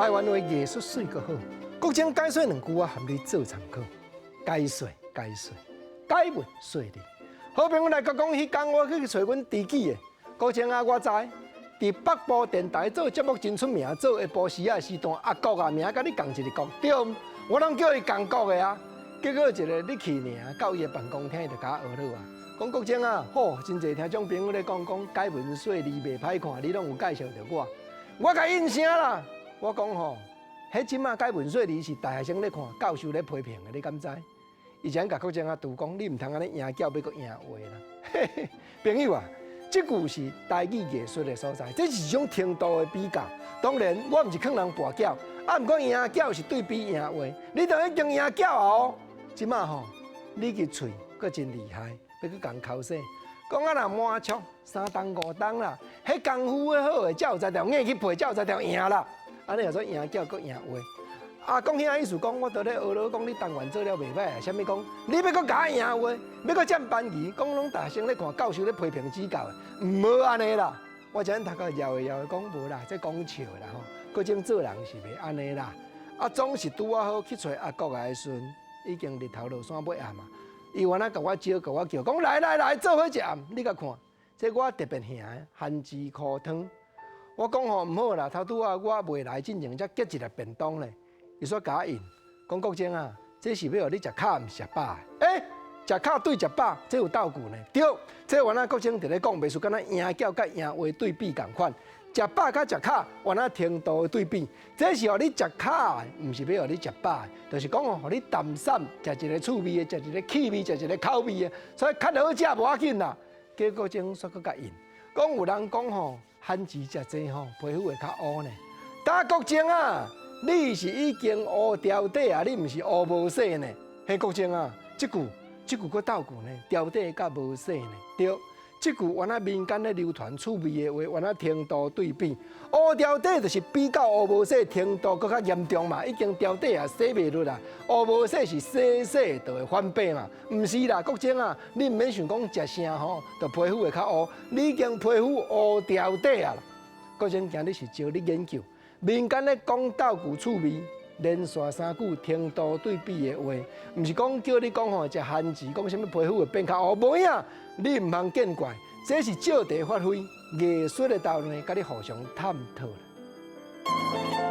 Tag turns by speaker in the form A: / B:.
A: 台湾话艺术水阁好，国情解说2句啊，含你做参考。解说，解文说理。好朋友来甲讲，迄天我去找阮知己的国情啊，我知。伫北部电台做节目真出名，做下晡时啊时段阿国啊，名甲你共一个国，对，我拢叫伊共国的啊。结果一个你去尔，到伊的办公厅，伊就甲我学了啊。讲国情啊，好，真侪听众朋友咧讲解文说理袂歹看，你拢有介绍着我。我甲应声啦，我讲吼，迄即马解文说理是大学生咧看，教授咧批评的，你敢知？以前甲国情啊拄讲，你毋通安尼赢叫，要阁赢话啦。嘿嘿，朋友啊。这句是台语艺术的所在，这是一种程度的比较。当然，我毋是劝人跋筊，啊，毋过赢筊是对比赢话，你就已经赢筊哦。即马吼，你个喙阁真厉害，要去共口水，讲啊若满足3档5档啦，迄功夫的好的，才有才调硬去配，才有才调赢啦。安尼就说赢筊阁赢话。啊，讲遐意思讲，我倒咧学了讲你单元做了袂歹啊，啥物讲？你要搁假赢话，要搁占班级，讲拢大学生咧看，教授咧批评指教的，唔好安尼啦。我昨头壳摇的讲无啦，这讲笑啦吼。搁种做人是袂安尼啦。啊，总是拄啊好去找阿国的时阵，已经日头落山尾暗嘛。伊原来甲我招，甲我叫，讲来做伙食暗，你甲看，这我特别喜欢番薯裤汤。我讲吼唔好啦，头拄啊我未来进前才结一个便当咧。伊说甲我应，讲国情啊，这是要互你食卡毋食饱的。食卡对食饱，这有斗句呢。对，这原来国情伫咧讲，袂输敢若赢筊甲赢话对比共款。食饱甲食卡，原来程度的对比。这是互你食卡的，毋是要互你食饱的，就是讲哦，互你淡散，食一个趣味的，食一个气味，食一个口味的，所以较好食无要紧啦。结果国说佫甲应，讲有人讲吼，番薯食济吼，皮肤会较乌呢。打国情啊！你是已经乌掉底啊，你毋是乌无洗呢？嘿，国情啊，这句佫斗句呢，掉底甲无洗呢？对，这句原来民间咧流传趣味的话，原来程度对比，乌掉底就是比较乌无洗程度佫较严重嘛，已经掉底啊洗袂落啦，乌无洗是洗就会翻白嘛，毋是啦，国情啊，你毋免想讲食啥吼，就皮肤会较乌，你已经皮肤乌掉底啊啦。国情今日是招你研究。民间咧讲斗句趣味，连续3句程度对比的话，毋是讲叫你讲吼食番薯，讲什么皮肤会变较乌，无影，你毋通见怪，这是照地发挥艺术的道理，甲你互相探讨啦。